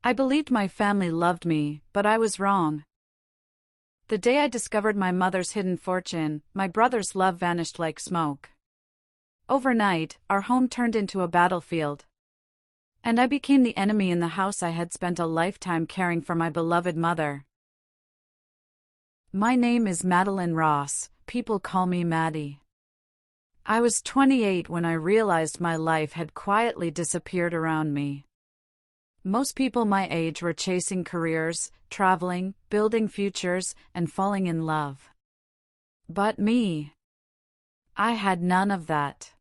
I believed my family loved me, but I was wrong. The day I discovered my mother's hidden fortune, my brother's love vanished like smoke. Overnight, our home turned into a battlefield. And I became the enemy in the house I had spent a lifetime caring for my beloved mother. My name is Madeline Ross, people call me Maddie. I was 28 when I realized my life had quietly disappeared around me. Most people my age were chasing careers, traveling, building futures, and falling in love. But me, I had none of that.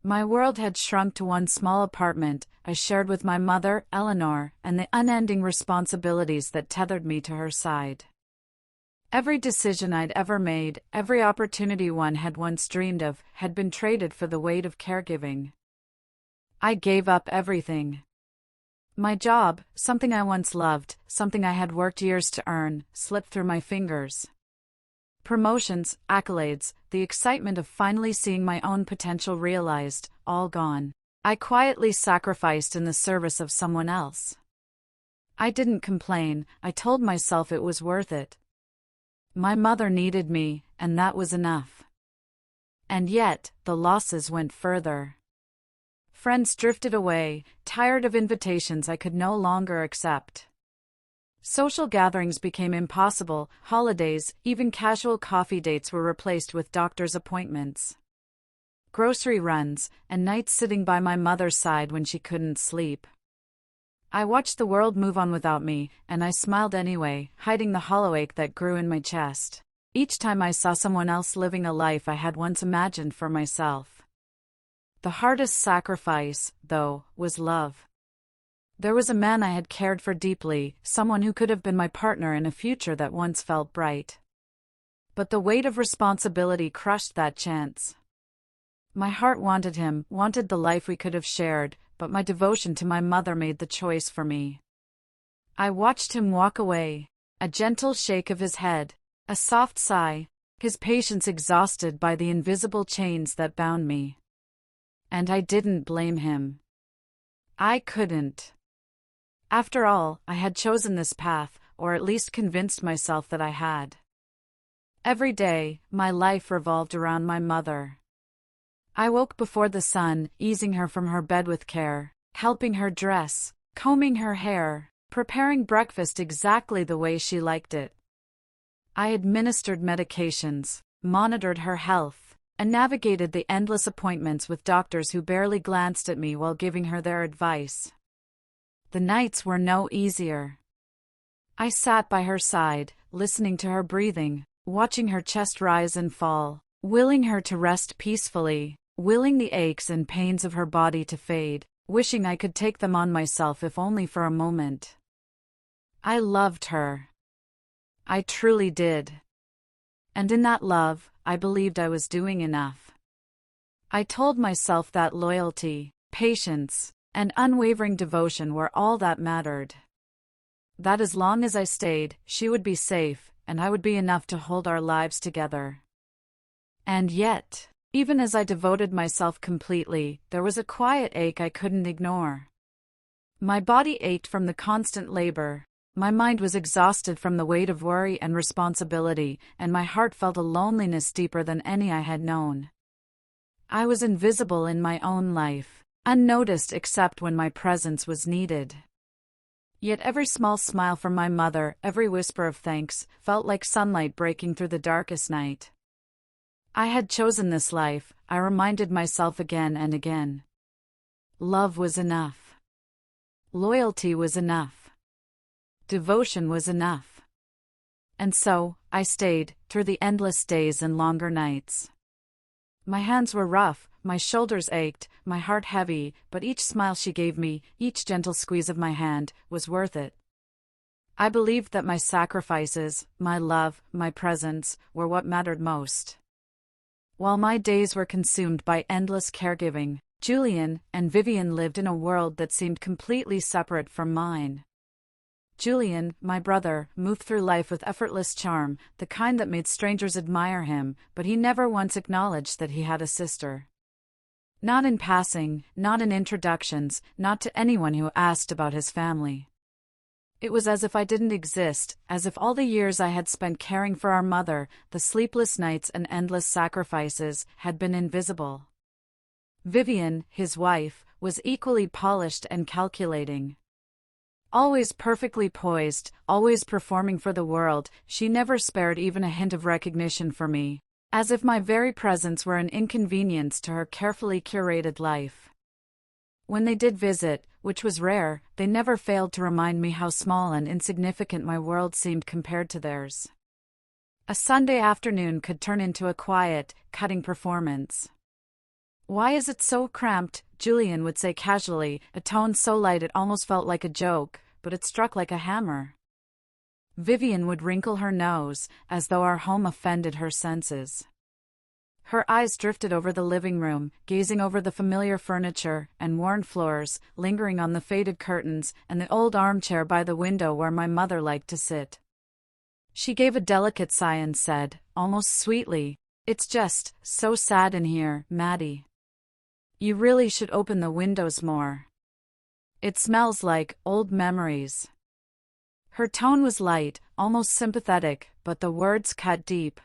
My world had shrunk to one small apartment I shared with my mother, Eleanor, and the unending responsibilities that tethered me to her side. Every decision I'd ever made, every opportunity one had once dreamed of, had been traded for the weight of caregiving. I gave up everything. My job, something I once loved, something I had worked years to earn, slipped through my fingers. Promotions, accolades, the excitement of finally seeing my own potential realized, all gone. I quietly sacrificed in the service of someone else. I didn't complain, I told myself it was worth it. My mother needed me, and that was enough. And yet, the losses went further. Friends drifted away, tired of invitations I could no longer accept. Social gatherings became impossible, holidays, even casual coffee dates were replaced with doctor's appointments. Grocery runs, and nights sitting by my mother's side when she couldn't sleep. I watched the world move on without me, and I smiled anyway, hiding the hollow ache that grew in my chest. Each time I saw someone else living a life I had once imagined for myself. The hardest sacrifice, though, was love. There was a man I had cared for deeply, someone who could have been my partner in a future that once felt bright. But the weight of responsibility crushed that chance. My heart wanted him, wanted the life we could have shared, but my devotion to my mother made the choice for me. I watched him walk away, a gentle shake of his head, a soft sigh, his patience exhausted by the invisible chains that bound me. And I didn't blame him. I couldn't. After all, I had chosen this path, or at least convinced myself that I had. Every day, my life revolved around my mother. I woke before the sun, easing her from her bed with care, helping her dress, combing her hair, preparing breakfast exactly the way she liked it. I administered medications, monitored her health, and navigated the endless appointments with doctors who barely glanced at me while giving her their advice. The nights were no easier. I sat by her side, listening to her breathing, watching her chest rise and fall, willing her to rest peacefully, willing the aches and pains of her body to fade, wishing I could take them on myself if only for a moment. I loved her. I truly did. And in that love, I believed I was doing enough. I told myself that loyalty, patience, and unwavering devotion were all that mattered. That as long as I stayed, she would be safe, and I would be enough to hold our lives together. And yet, even as I devoted myself completely, there was a quiet ache I couldn't ignore. My body ached from the constant labor. My mind was exhausted from the weight of worry and responsibility, and my heart felt a loneliness deeper than any I had known. I was invisible in my own life, unnoticed except when my presence was needed. Yet every small smile from my mother, every whisper of thanks, felt like sunlight breaking through the darkest night. I had chosen this life, I reminded myself again and again. Love was enough. Loyalty was enough. Devotion was enough. And so, I stayed, through the endless days and longer nights. My hands were rough, my shoulders ached, my heart heavy, but each smile she gave me, each gentle squeeze of my hand, was worth it. I believed that my sacrifices, my love, my presence, were what mattered most. While my days were consumed by endless caregiving, Julian and Vivian lived in a world that seemed completely separate from mine. Julian, my brother, moved through life with effortless charm, the kind that made strangers admire him, but he never once acknowledged that he had a sister. Not in passing, not in introductions, not to anyone who asked about his family. It was as if I didn't exist, as if all the years I had spent caring for our mother, the sleepless nights and endless sacrifices, had been invisible. Vivian, his wife, was equally polished and calculating. Always perfectly poised, always performing for the world, she never spared even a hint of recognition for me, as if my very presence were an inconvenience to her carefully curated life. When they did visit, which was rare, they never failed to remind me how small and insignificant my world seemed compared to theirs. A Sunday afternoon could turn into a quiet, cutting performance. "Why is it so cramped?" Julian would say casually, a tone so light it almost felt like a joke, but it struck like a hammer. Vivian would wrinkle her nose, as though our home offended her senses. Her eyes drifted over the living room, gazing over the familiar furniture and worn floors, lingering on the faded curtains and the old armchair by the window where my mother liked to sit. She gave a delicate sigh and said, almost sweetly, "It's just so sad in here, Maddie. You really should open the windows more. It smells like old memories." Her tone was light, almost sympathetic, but the words cut deep.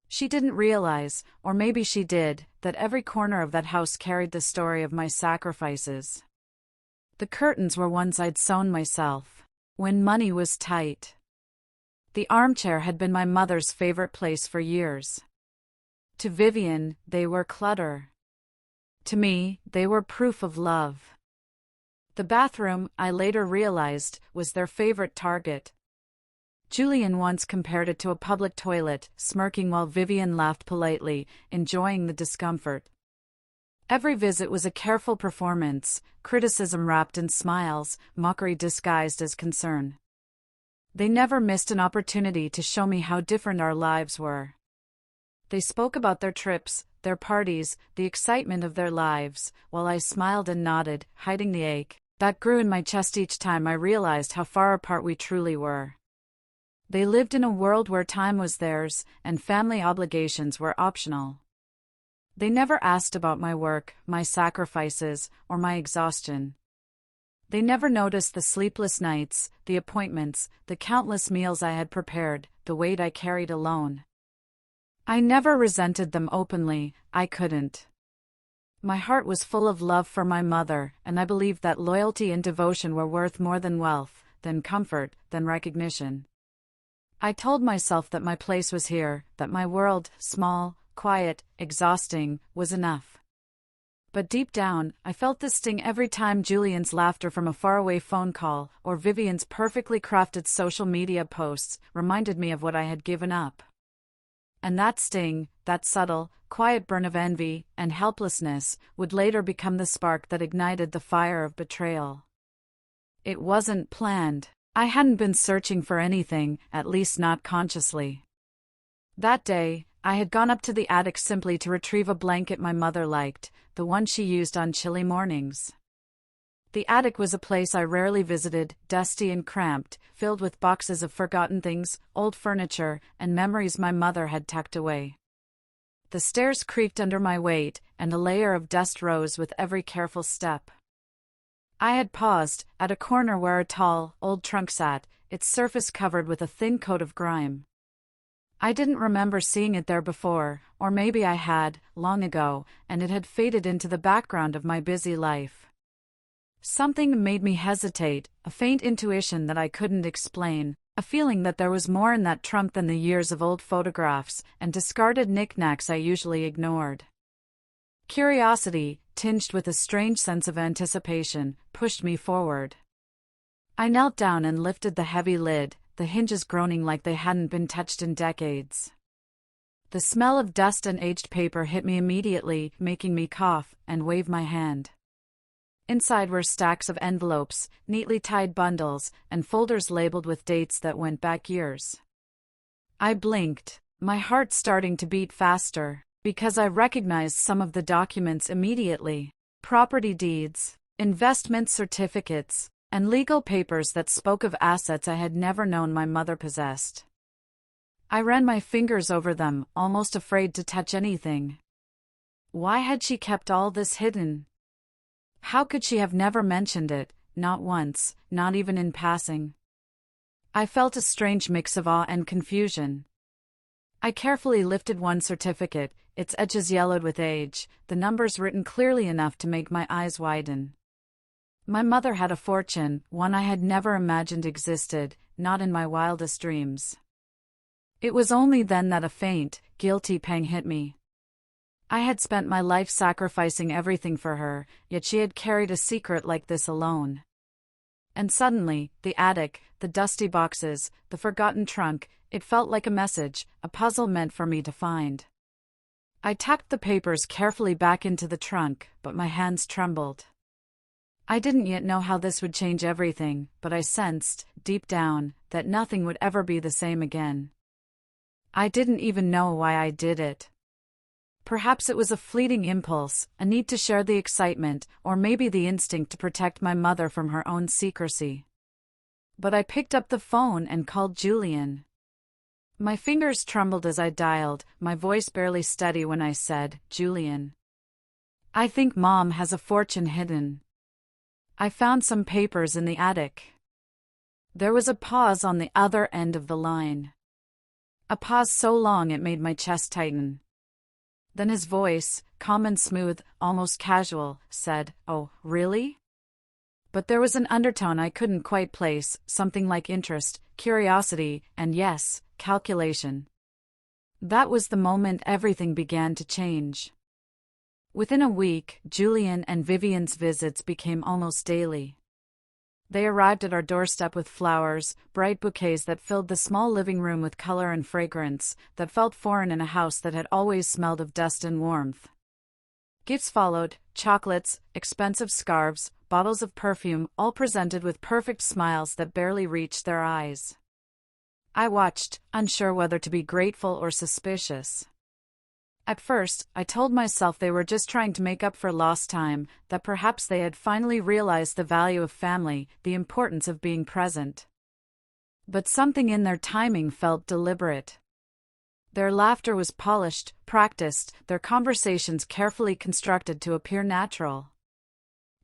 She didn't realize, or maybe she did, that every corner of that house carried the story of my sacrifices. The curtains were ones I'd sewn myself, when money was tight. The armchair had been my mother's favorite place for years. To Vivian, they were clutter. To me, they were proof of love. The bathroom, I later realized, was their favorite target. Julian once compared it to a public toilet, smirking while Vivian laughed politely, enjoying the discomfort. Every visit was a careful performance, criticism wrapped in smiles, mockery disguised as concern. They never missed an opportunity to show me how different our lives were. They spoke about their trips, their parties, the excitement of their lives, while I smiled and nodded, hiding the ache that grew in my chest each time I realized how far apart we truly were. They lived in a world where time was theirs, and family obligations were optional. They never asked about my work, my sacrifices, or my exhaustion. They never noticed the sleepless nights, the appointments, the countless meals I had prepared, the weight I carried alone. I never resented them openly, I couldn't. My heart was full of love for my mother, and I believed that loyalty and devotion were worth more than wealth, than comfort, than recognition. I told myself that my place was here, that my world, small, quiet, exhausting, was enough. But deep down, I felt the sting every time Julian's laughter from a faraway phone call, or Vivian's perfectly crafted social media posts, reminded me of what I had given up. And that sting, that subtle, quiet burn of envy and helplessness, would later become the spark that ignited the fire of betrayal. It wasn't planned. I hadn't been searching for anything, at least not consciously. That day, I had gone up to the attic simply to retrieve a blanket my mother liked, the one she used on chilly mornings. The attic was a place I rarely visited, dusty and cramped, filled with boxes of forgotten things, old furniture, and memories my mother had tucked away. The stairs creaked under my weight, and a layer of dust rose with every careful step. I had paused, at a corner where a tall, old trunk sat, its surface covered with a thin coat of grime. I didn't remember seeing it there before, or maybe I had, long ago, and it had faded into the background of my busy life. Something made me hesitate, a faint intuition that I couldn't explain, a feeling that there was more in that trunk than the years of old photographs and discarded knickknacks I usually ignored. Curiosity, tinged with a strange sense of anticipation, pushed me forward. I knelt down and lifted the heavy lid, the hinges groaning like they hadn't been touched in decades. The smell of dust and aged paper hit me immediately, making me cough and wave my hand. Inside were stacks of envelopes, neatly tied bundles, and folders labeled with dates that went back years. I blinked, my heart starting to beat faster, because I recognized some of the documents immediately: property deeds, investment certificates, and legal papers that spoke of assets I had never known my mother possessed. I ran my fingers over them, almost afraid to touch anything. Why had she kept all this hidden? How could she have never mentioned it, not once, not even in passing? I felt a strange mix of awe and confusion. I carefully lifted one certificate, its edges yellowed with age, the numbers written clearly enough to make my eyes widen. My mother had a fortune, one I had never imagined existed, not in my wildest dreams. It was only then that a faint, guilty pang hit me. I had spent my life sacrificing everything for her, yet she had carried a secret like this alone. And suddenly, the attic, the dusty boxes, the forgotten trunk, it felt like a message, a puzzle meant for me to find. I tucked the papers carefully back into the trunk, but my hands trembled. I didn't yet know how this would change everything, but I sensed, deep down, that nothing would ever be the same again. I didn't even know why I did it. Perhaps it was a fleeting impulse, a need to share the excitement, or maybe the instinct to protect my mother from her own secrecy. But I picked up the phone and called Julian. My fingers trembled as I dialed, my voice barely steady when I said, "Julian, I think Mom has a fortune hidden. I found some papers in the attic." There was a pause on the other end of the line. A pause so long it made my chest tighten. Then his voice, calm and smooth, almost casual, said, "Oh, really?" But there was an undertone I couldn't quite place, something like interest, curiosity, and yes, calculation. That was the moment everything began to change. Within a week, Julian and Vivian's visits became almost daily. They arrived at our doorstep with flowers, bright bouquets that filled the small living room with color and fragrance, that felt foreign in a house that had always smelled of dust and warmth. Gifts followed, chocolates, expensive scarves, bottles of perfume, all presented with perfect smiles that barely reached their eyes. I watched, unsure whether to be grateful or suspicious. At first, I told myself they were just trying to make up for lost time, that perhaps they had finally realized the value of family, the importance of being present. But something in their timing felt deliberate. Their laughter was polished, practiced, their conversations carefully constructed to appear natural.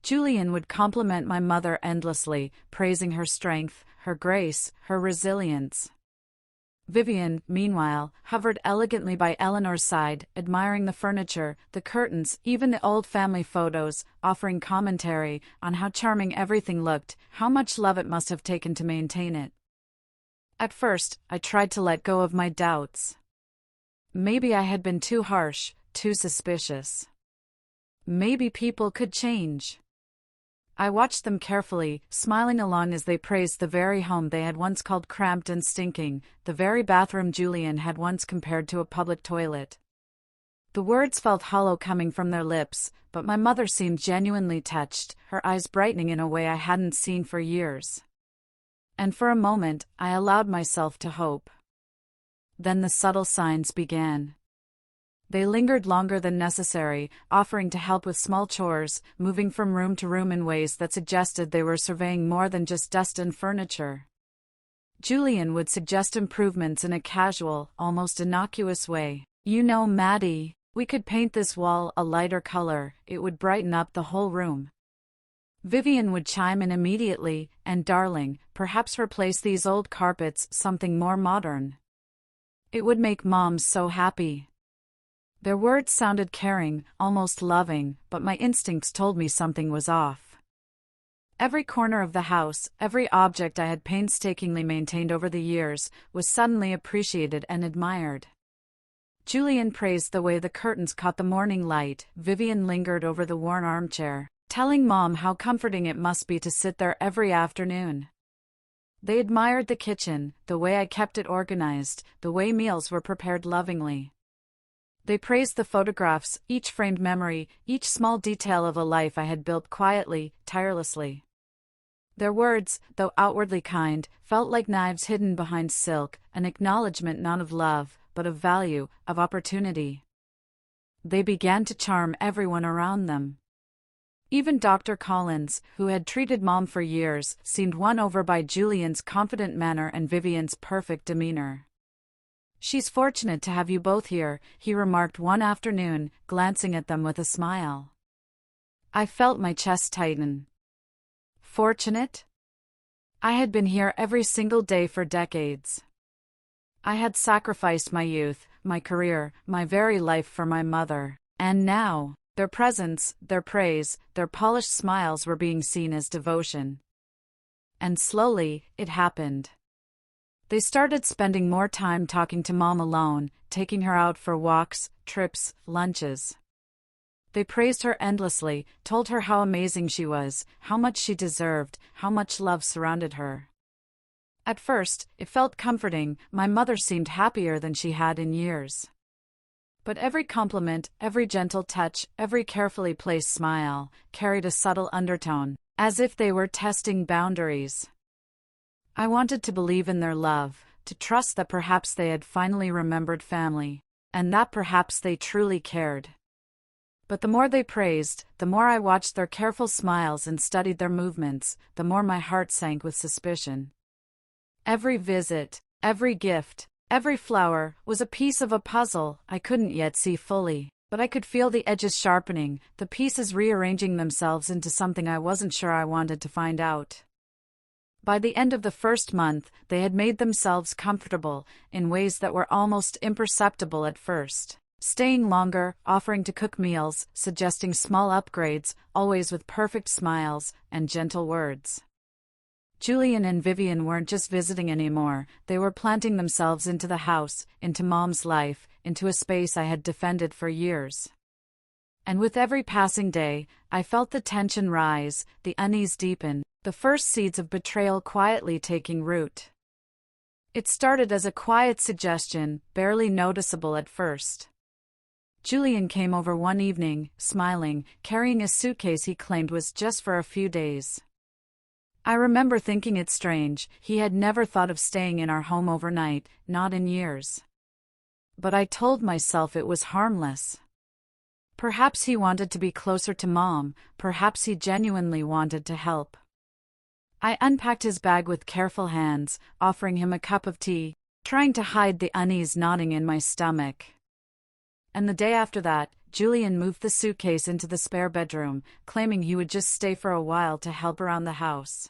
Julian would compliment my mother endlessly, praising her strength, her grace, her resilience. Vivian, meanwhile, hovered elegantly by Eleanor's side, admiring the furniture, the curtains, even the old family photos, offering commentary on how charming everything looked, how much love it must have taken to maintain it. At first, I tried to let go of my doubts. Maybe I had been too harsh, too suspicious. Maybe people could change. I watched them carefully, smiling along as they praised the very home they had once called cramped and stinking, the very bathroom Julian had once compared to a public toilet. The words felt hollow coming from their lips, but my mother seemed genuinely touched, her eyes brightening in a way I hadn't seen for years. And for a moment, I allowed myself to hope. Then the subtle signs began. They lingered longer than necessary, offering to help with small chores, moving from room to room in ways that suggested they were surveying more than just dust and furniture. Julian would suggest improvements in a casual, almost innocuous way. "You know, Maddie, we could paint this wall a lighter color, it would brighten up the whole room." Vivian would chime in immediately, "And darling, perhaps replace these old carpets, something more modern. It would make Mom so happy." Their words sounded caring, almost loving, but my instincts told me something was off. Every corner of the house, every object I had painstakingly maintained over the years, was suddenly appreciated and admired. Julian praised the way the curtains caught the morning light, Vivian lingered over the worn armchair, telling Mom how comforting it must be to sit there every afternoon. They admired the kitchen, the way I kept it organized, the way meals were prepared lovingly. They praised the photographs, each framed memory, each small detail of a life I had built quietly, tirelessly. Their words, though outwardly kind, felt like knives hidden behind silk, an acknowledgement not of love, but of value, of opportunity. They began to charm everyone around them. Even Dr. Collins, who had treated Mom for years, seemed won over by Julian's confident manner and Vivian's perfect demeanor. "She's fortunate to have you both here," he remarked one afternoon, glancing at them with a smile. I felt my chest tighten. Fortunate? I had been here every single day for decades. I had sacrificed my youth, my career, my very life for my mother. And now, their presence, their praise, their polished smiles were being seen as devotion. And slowly, it happened. They started spending more time talking to Mom alone, taking her out for walks, trips, lunches. They praised her endlessly, told her how amazing she was, how much she deserved, how much love surrounded her. At first, it felt comforting. My mother seemed happier than she had in years. But every compliment, every gentle touch, every carefully placed smile, carried a subtle undertone, as if they were testing boundaries. I wanted to believe in their love, to trust that perhaps they had finally remembered family, and that perhaps they truly cared. But the more they praised, the more I watched their careful smiles and studied their movements, the more my heart sank with suspicion. Every visit, every gift, every flower was a piece of a puzzle I couldn't yet see fully, but I could feel the edges sharpening, the pieces rearranging themselves into something I wasn't sure I wanted to find out. By the end of the first month, they had made themselves comfortable in ways that were almost imperceptible at first. Staying longer, offering to cook meals, suggesting small upgrades, always with perfect smiles and gentle words. Julian and Vivian weren't just visiting anymore, they were planting themselves into the house, into Mom's life, into a space I had defended for years. And with every passing day, I felt the tension rise, the unease deepen, the first seeds of betrayal quietly taking root. It started as a quiet suggestion, barely noticeable at first. Julian came over one evening, smiling, carrying a suitcase he claimed was just for a few days. I remember thinking it strange, he had never thought of staying in our home overnight, not in years. But I told myself it was harmless. Perhaps he wanted to be closer to Mom, perhaps he genuinely wanted to help. I unpacked his bag with careful hands, offering him a cup of tea, trying to hide the unease gnawing in my stomach. And the day after that, Julian moved the suitcase into the spare bedroom, claiming he would just stay for a while to help around the house.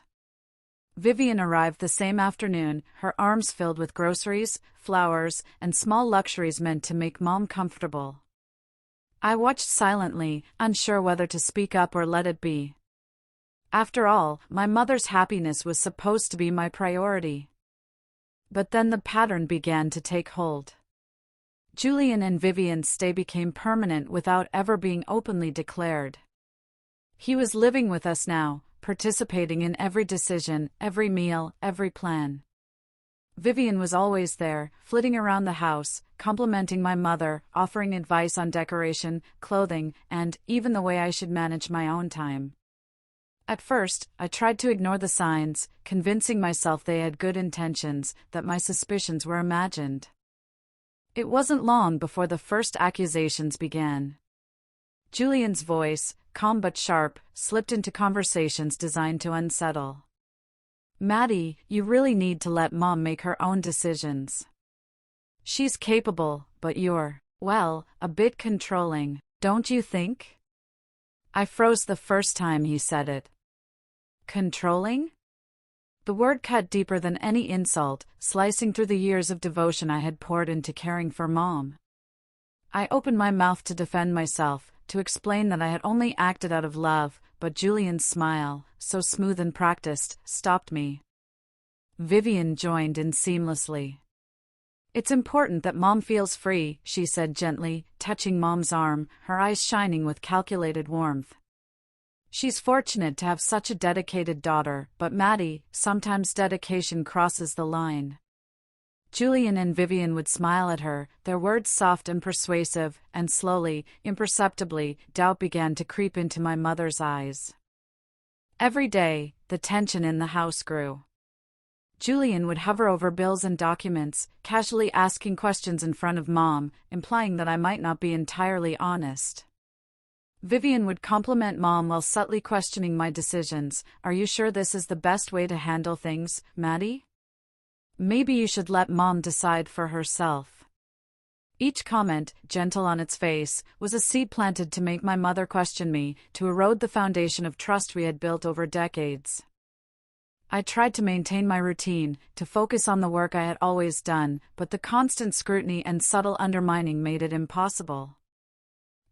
Vivian arrived the same afternoon, her arms filled with groceries, flowers, and small luxuries meant to make Mom comfortable. I watched silently, unsure whether to speak up or let it be. After all, my mother's happiness was supposed to be my priority. But then the pattern began to take hold. Julian and Vivian's stay became permanent without ever being openly declared. He was living with us now, participating in every decision, every meal, every plan. Vivian was always there, flitting around the house, complimenting my mother, offering advice on decoration, clothing, and even the way I should manage my own time. At first, I tried to ignore the signs, convincing myself they had good intentions, that my suspicions were imagined. It wasn't long before the first accusations began. Julian's voice, calm but sharp, slipped into conversations designed to unsettle. "Maddie, you really need to let Mom make her own decisions. She's capable, but you're, well, a bit controlling, don't you think?" I froze the first time he said it. Controlling? The word cut deeper than any insult, slicing through the years of devotion I had poured into caring for Mom. I opened my mouth to defend myself, to explain that I had only acted out of love, but Julian's smile, so smooth and practiced, stopped me. Vivian joined in seamlessly. "It's important that Mom feels free," she said gently, touching Mom's arm, her eyes shining with calculated warmth. "She's fortunate to have such a dedicated daughter, but Maddie, sometimes dedication crosses the line." Julian and Vivian would smile at her, their words soft and persuasive, and slowly, imperceptibly, doubt began to creep into my mother's eyes. Every day, the tension in the house grew. Julian would hover over bills and documents, casually asking questions in front of Mom, implying that I might not be entirely honest. Vivian would compliment Mom while subtly questioning my decisions. "Are you sure this is the best way to handle things, Maddie? Maybe you should let Mom decide for herself." Each comment, gentle on its face, was a seed planted to make my mother question me, to erode the foundation of trust we had built over decades. I tried to maintain my routine, to focus on the work I had always done, but the constant scrutiny and subtle undermining made it impossible.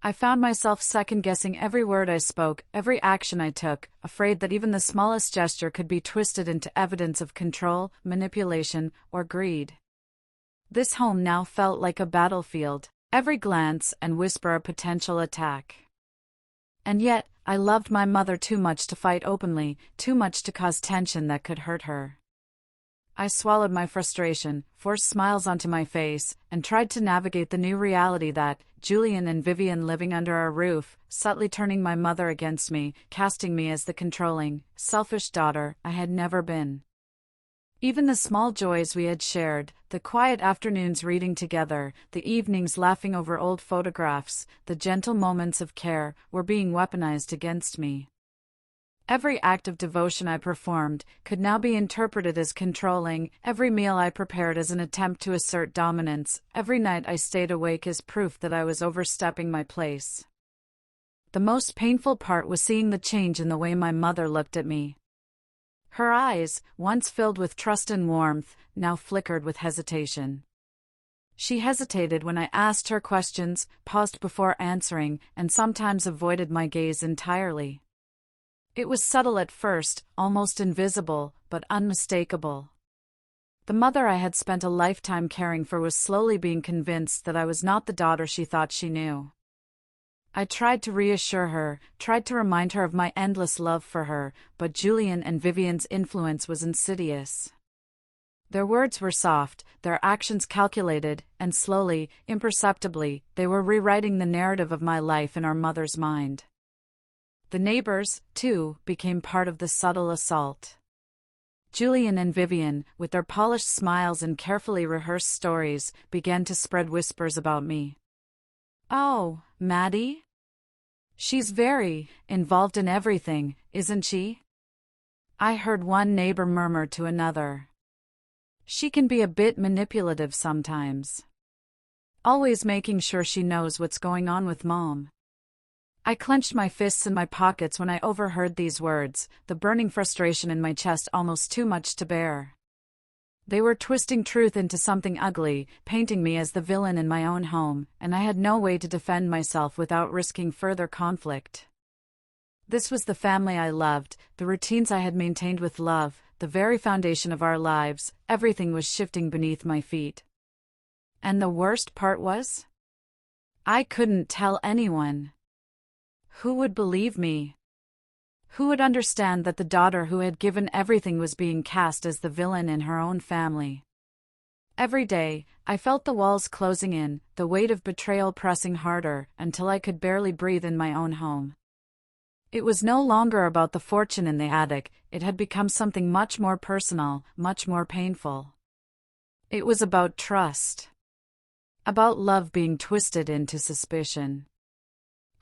I found myself second-guessing every word I spoke, every action I took, afraid that even the smallest gesture could be twisted into evidence of control, manipulation, or greed. This home now felt like a battlefield, every glance and whisper a potential attack. And yet, I loved my mother too much to fight openly, too much to cause tension that could hurt her. I swallowed my frustration, forced smiles onto my face, and tried to navigate the new reality that, Julian and Vivian living under our roof, subtly turning my mother against me, casting me as the controlling, selfish daughter I had never been. Even the small joys we had shared, the quiet afternoons reading together, the evenings laughing over old photographs, the gentle moments of care, were being weaponized against me. Every act of devotion I performed could now be interpreted as controlling, every meal I prepared as an attempt to assert dominance, every night I stayed awake as proof that I was overstepping my place. The most painful part was seeing the change in the way my mother looked at me. Her eyes, once filled with trust and warmth, now flickered with hesitation. She hesitated when I asked her questions, paused before answering, and sometimes avoided my gaze entirely. It was subtle at first, almost invisible, but unmistakable. The mother I had spent a lifetime caring for was slowly being convinced that I was not the daughter she thought she knew. I tried to reassure her, tried to remind her of my endless love for her, but Julian and Vivian's influence was insidious. Their words were soft, their actions calculated, and slowly, imperceptibly, they were rewriting the narrative of my life in our mother's mind. The neighbors, too, became part of the subtle assault. Julian and Vivian, with their polished smiles and carefully rehearsed stories, began to spread whispers about me. "Oh, Maddie? She's very involved in everything, isn't she?" I heard one neighbor murmur to another. "She can be a bit manipulative sometimes. Always making sure she knows what's going on with Mom." I clenched my fists in my pockets when I overheard these words, the burning frustration in my chest almost too much to bear. They were twisting truth into something ugly, painting me as the villain in my own home, and I had no way to defend myself without risking further conflict. This was the family I loved, the routines I had maintained with love, the very foundation of our lives. Everything was shifting beneath my feet. And the worst part was? I couldn't tell anyone. Who would believe me? Who would understand that the daughter who had given everything was being cast as the villain in her own family? Every day, I felt the walls closing in, the weight of betrayal pressing harder, until I could barely breathe in my own home. It was no longer about the fortune in the attic, it had become something much more personal, much more painful. It was about trust. About love being twisted into suspicion.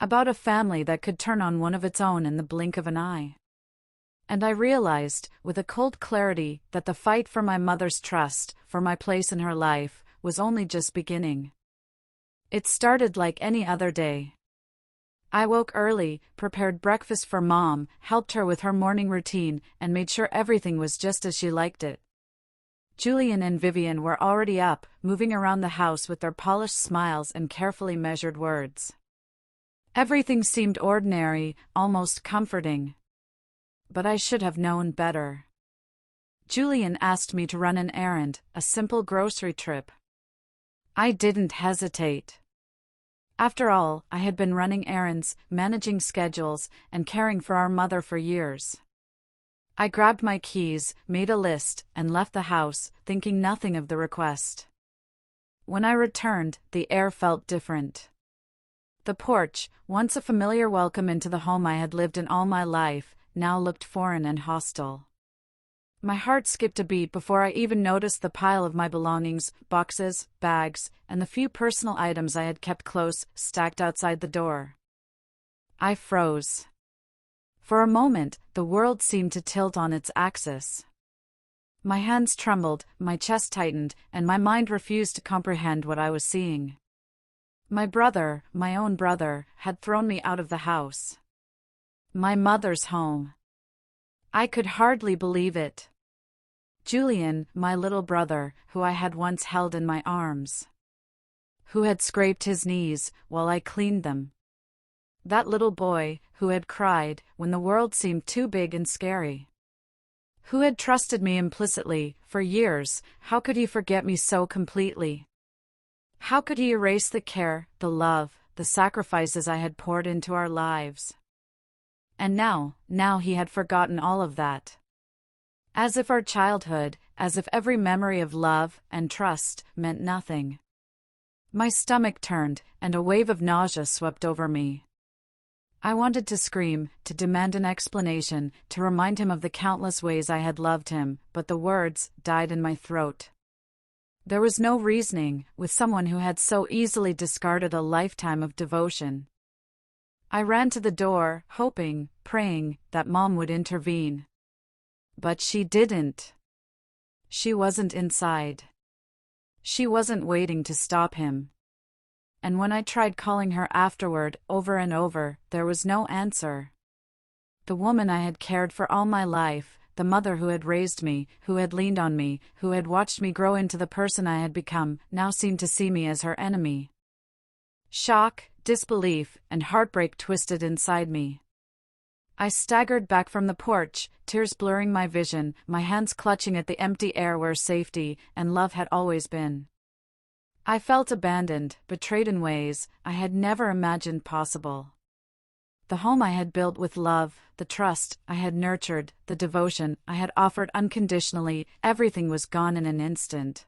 About a family that could turn on one of its own in the blink of an eye. And I realized, with a cold clarity, that the fight for my mother's trust, for my place in her life, was only just beginning. It started like any other day. I woke early, prepared breakfast for Mom, helped her with her morning routine, and made sure everything was just as she liked it. Julian and Vivian were already up, moving around the house with their polished smiles and carefully measured words. Everything seemed ordinary, almost comforting. But I should have known better. Julian asked me to run an errand, a simple grocery trip. I didn't hesitate. After all, I had been running errands, managing schedules, and caring for our mother for years. I grabbed my keys, made a list, and left the house, thinking nothing of the request. When I returned, the air felt different. The porch, once a familiar welcome into the home I had lived in all my life, now looked foreign and hostile. My heart skipped a beat before I even noticed the pile of my belongings, boxes, bags, and the few personal items I had kept close, stacked outside the door. I froze. For a moment, the world seemed to tilt on its axis. My hands trembled, my chest tightened, and my mind refused to comprehend what I was seeing. My brother, my own brother, had thrown me out of the house. My mother's home. I could hardly believe it. Julian, my little brother, who I had once held in my arms. Who had scraped his knees while I cleaned them. That little boy, who had cried when the world seemed too big and scary. Who had trusted me implicitly for years. How could he forget me so completely? How could he erase the care, the love, the sacrifices I had poured into our lives? And now he had forgotten all of that. As if our childhood, as if every memory of love and trust meant nothing. My stomach turned, and a wave of nausea swept over me. I wanted to scream, to demand an explanation, to remind him of the countless ways I had loved him, but the words died in my throat. There was no reasoning with someone who had so easily discarded a lifetime of devotion. I ran to the door, hoping, praying, that Mom would intervene. But she didn't. She wasn't inside. She wasn't waiting to stop him. And when I tried calling her afterward, over and over, there was no answer. The woman I had cared for all my life, the mother who had raised me, who had leaned on me, who had watched me grow into the person I had become, now seemed to see me as her enemy. Shock, disbelief, and heartbreak twisted inside me. I staggered back from the porch, tears blurring my vision, my hands clutching at the empty air where safety and love had always been. I felt abandoned, betrayed in ways I had never imagined possible. The home I had built with love, the trust I had nurtured, the devotion I had offered unconditionally, everything was gone in an instant.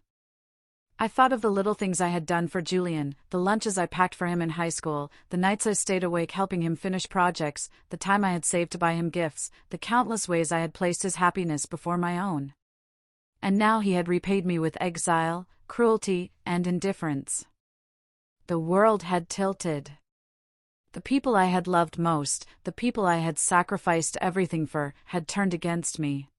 I thought of the little things I had done for Julian, the lunches I packed for him in high school, the nights I stayed awake helping him finish projects, the time I had saved to buy him gifts, the countless ways I had placed his happiness before my own. And now he had repaid me with exile, cruelty, and indifference. The world had tilted. The people I had loved most, the people I had sacrificed everything for, had turned against me.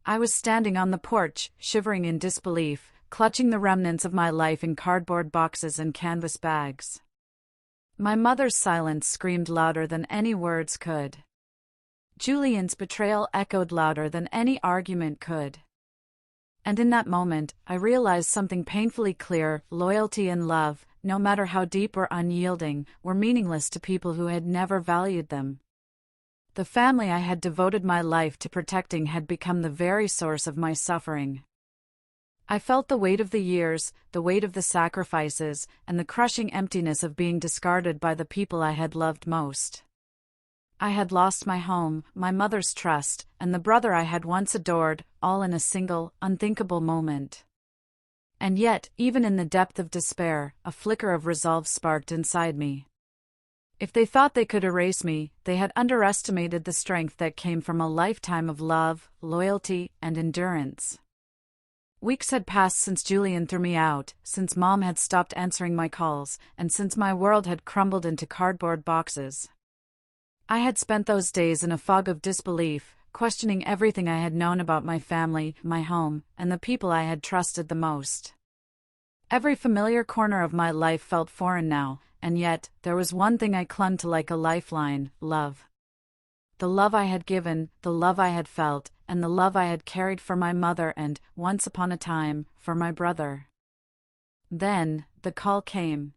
I was standing on the porch, shivering in disbelief, clutching the remnants of my life in cardboard boxes and canvas bags. My mother's silence screamed louder than any words could. Julian's betrayal echoed louder than any argument could. And in that moment, I realized something painfully clear: loyalty and love, no matter how deep or unyielding, were meaningless to people who had never valued them. The family I had devoted my life to protecting had become the very source of my suffering. I felt the weight of the years, the weight of the sacrifices, and the crushing emptiness of being discarded by the people I had loved most. I had lost my home, my mother's trust, and the brother I had once adored, all in a single, unthinkable moment. And yet, even in the depth of despair, a flicker of resolve sparked inside me. If they thought they could erase me, they had underestimated the strength that came from a lifetime of love, loyalty, and endurance. Weeks had passed since Julian threw me out, since Mom had stopped answering my calls, and since my world had crumbled into cardboard boxes. I had spent those days in a fog of disbelief, questioning everything I had known about my family, my home, and the people I had trusted the most. Every familiar corner of my life felt foreign now, and yet, there was one thing I clung to like a lifeline: love. The love I had given, the love I had felt, and the love I had carried for my mother and, once upon a time, for my brother. Then, the call came.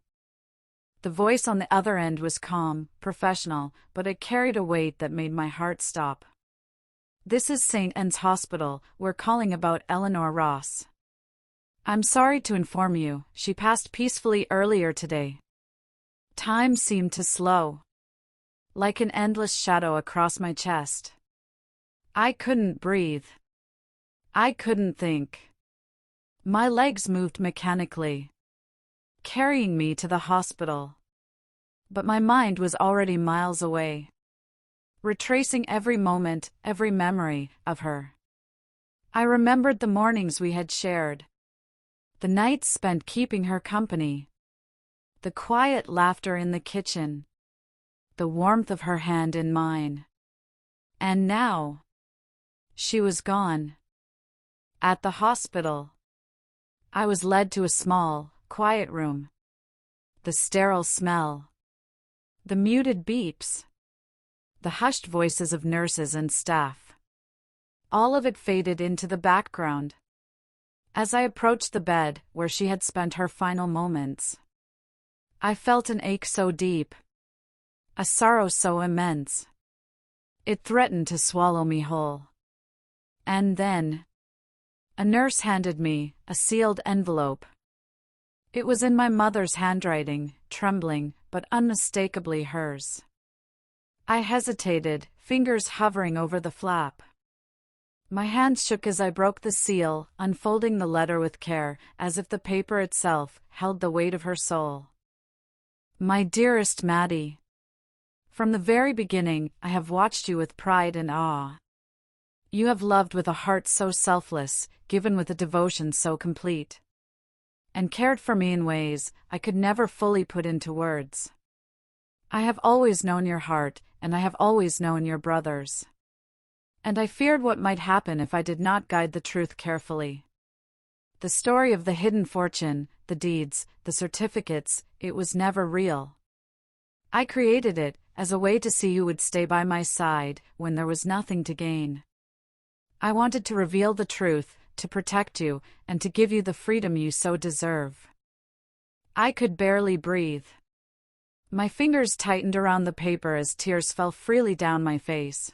The voice on the other end was calm, professional, but it carried a weight that made my heart stop. "This is St. Anne's Hospital, we're calling about Eleanor Ross. I'm sorry to inform you, she passed peacefully earlier today." Time seemed to slow. Like an endless shadow across my chest. I couldn't breathe. I couldn't think. My legs moved mechanically, carrying me to the hospital. But my mind was already miles away, retracing every moment, every memory, of her. I remembered the mornings we had shared, the nights spent keeping her company, the quiet laughter in the kitchen, the warmth of her hand in mine. And now, she was gone. At the hospital, I was led to a small, quiet room. The sterile smell, the muted beeps, the hushed voices of nurses and staff. all of it faded into the background. As I approached the bed where she had spent her final moments, I felt an ache so deep, a sorrow so immense. It threatened to swallow me whole. And then, a nurse handed me a sealed envelope. It was in my mother's handwriting, trembling, but unmistakably hers. I hesitated, fingers hovering over the flap. My hands shook as I broke the seal, unfolding the letter with care, as if the paper itself held the weight of her soul. My dearest Maddie, from the very beginning, I have watched you with pride and awe. You have loved with a heart so selfless, given with a devotion so complete, and cared for me in ways I could never fully put into words. I have always known your heart, and I have always known your brother's. And I feared what might happen if I did not guide the truth carefully. The story of the hidden fortune, the deeds, the certificates, it was never real. I created it as a way to see who would stay by my side when there was nothing to gain. I wanted to reveal the truth, to protect you, and to give you the freedom you so deserve. I could barely breathe. My fingers tightened around the paper as tears fell freely down my face.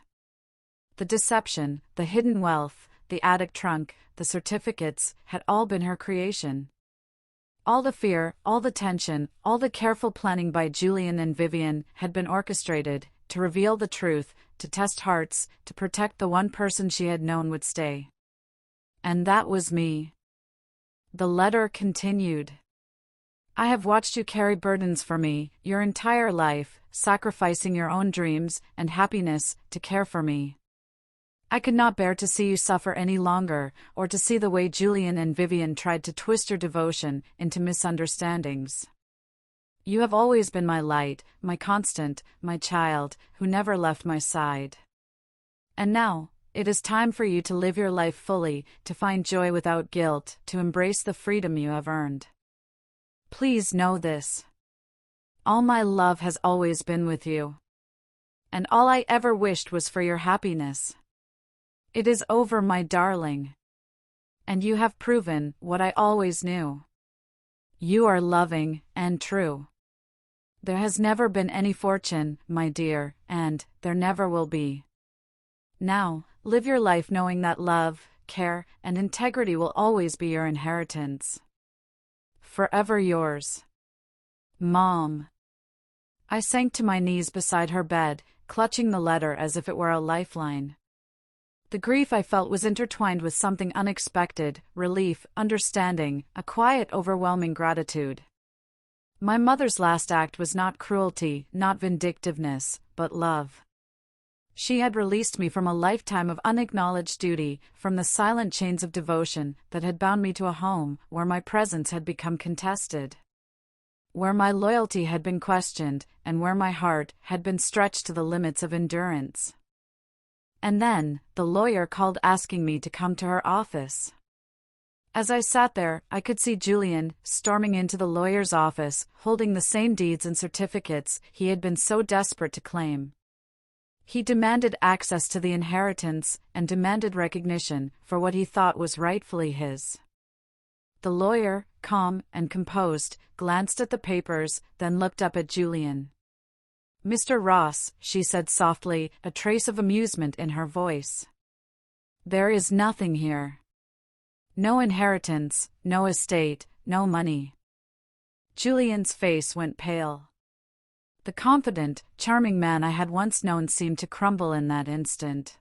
The deception, the hidden wealth, the attic trunk, the certificates, had all been her creation. All the fear, all the tension, all the careful planning by Julian and Vivian had been orchestrated to reveal the truth, to test hearts, to protect the one person she had known would stay. And that was me. The letter continued. I have watched you carry burdens for me your entire life, sacrificing your own dreams and happiness to care for me. I could not bear to see you suffer any longer, or to see the way Julian and Vivian tried to twist your devotion into misunderstandings. You have always been my light, my constant, my child, who never left my side. And now, it is time for you to live your life fully, to find joy without guilt, to embrace the freedom you have earned. Please know this. All my love has always been with you. And all I ever wished was for your happiness. It is over, my darling. And you have proven what I always knew. You are loving and true. There has never been any fortune, my dear, and there never will be. Now, live your life knowing that love, care, and integrity will always be your inheritance. Forever yours. Mom. I sank to my knees beside her bed, clutching the letter as if it were a lifeline. The grief I felt was intertwined with something unexpected, relief, understanding, a quiet, overwhelming gratitude. My mother's last act was not cruelty, not vindictiveness, but love. She had released me from a lifetime of unacknowledged duty, from the silent chains of devotion that had bound me to a home where my presence had become contested, where my loyalty had been questioned, and where my heart had been stretched to the limits of endurance. And then, the lawyer called asking me to come to her office. As I sat there, I could see Julian storming into the lawyer's office, holding the same deeds and certificates he had been so desperate to claim. He demanded access to the inheritance and demanded recognition for what he thought was rightfully his. The lawyer, calm and composed, glanced at the papers, then looked up at Julian. "Mr. Ross," she said softly, a trace of amusement in her voice. "There is nothing here. No inheritance, no estate, no money." Julian's face went pale. The confident, charming man I had once known seemed to crumble in that instant.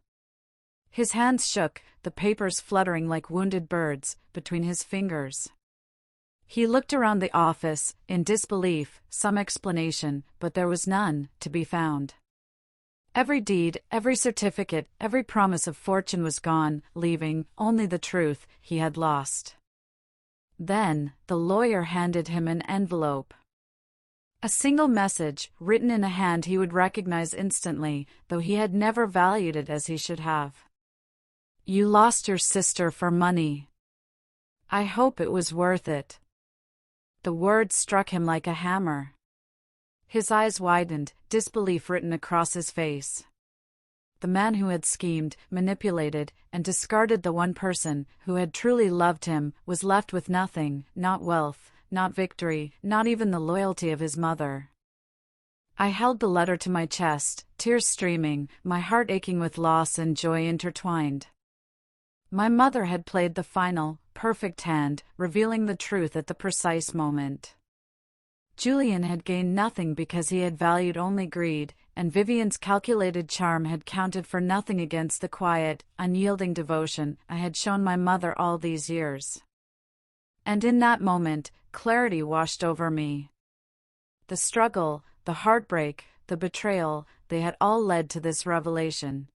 His hands shook, the papers fluttering like wounded birds between his fingers. He looked around the office, in disbelief, some explanation, but there was none to be found. Every deed, every certificate, every promise of fortune was gone, leaving only the truth he had lost. Then, the lawyer handed him an envelope. A single message, written in a hand he would recognize instantly, though he had never valued it as he should have. "You lost your sister for money. I hope it was worth it." The words struck him like a hammer. His eyes widened, disbelief written across his face. The man who had schemed, manipulated, and discarded the one person who had truly loved him was left with nothing, not wealth, not victory, not even the loyalty of his mother. I held the letter to my chest, tears streaming, my heart aching with loss and joy intertwined. My mother had played the final, perfect hand, revealing the truth at the precise moment. Julian had gained nothing because he had valued only greed, and Vivian's calculated charm had counted for nothing against the quiet, unyielding devotion I had shown my mother all these years. And in that moment, clarity washed over me. The struggle, the heartbreak, the betrayal, they had all led to this revelation.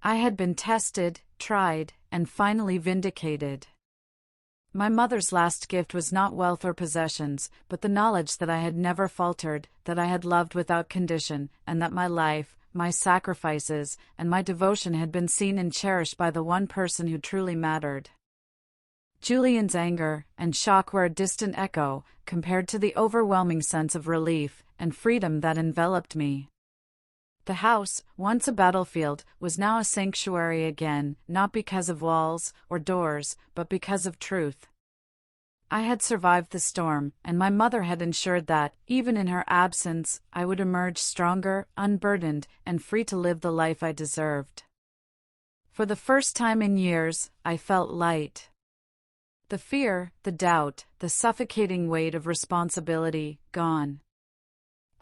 I had been tested, tried, and finally vindicated. My mother's last gift was not wealth or possessions, but the knowledge that I had never faltered, that I had loved without condition, and that my life, my sacrifices, and my devotion had been seen and cherished by the one person who truly mattered. Julian's anger and shock were a distant echo, compared to the overwhelming sense of relief and freedom that enveloped me. The house, once a battlefield, was now a sanctuary again, not because of walls or doors, but because of truth. I had survived the storm, and my mother had ensured that, even in her absence, I would emerge stronger, unburdened, and free to live the life I deserved. For the first time in years, I felt light. The fear, the doubt, the suffocating weight of responsibility, gone.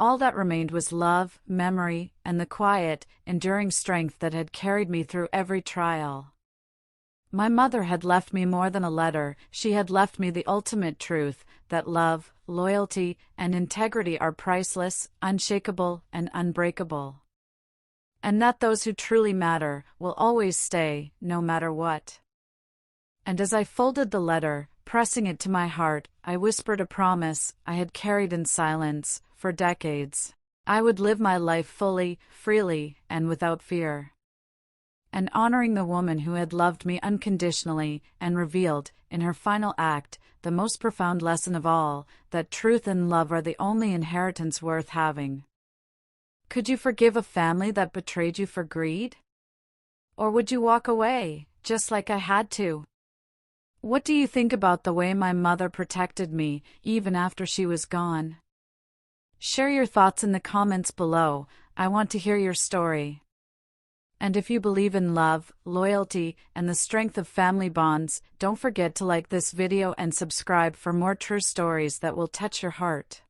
All that remained was love, memory, and the quiet, enduring strength that had carried me through every trial. My mother had left me more than a letter. She had left me the ultimate truth, that love, loyalty, and integrity are priceless, unshakable, and unbreakable. And that those who truly matter will always stay, no matter what. And as I folded the letter, pressing it to my heart, I whispered a promise I had carried in silence for decades. I would live my life fully, freely, and without fear. And honoring the woman who had loved me unconditionally and revealed, in her final act, the most profound lesson of all, that truth and love are the only inheritance worth having. Could you forgive a family that betrayed you for greed? Or would you walk away, just like I had to? What do you think about the way my mother protected me, even after she was gone? Share your thoughts in the comments below. I want to hear your story. And if you believe in love, loyalty, and the strength of family bonds, don't forget to like this video and subscribe for more true stories that will touch your heart.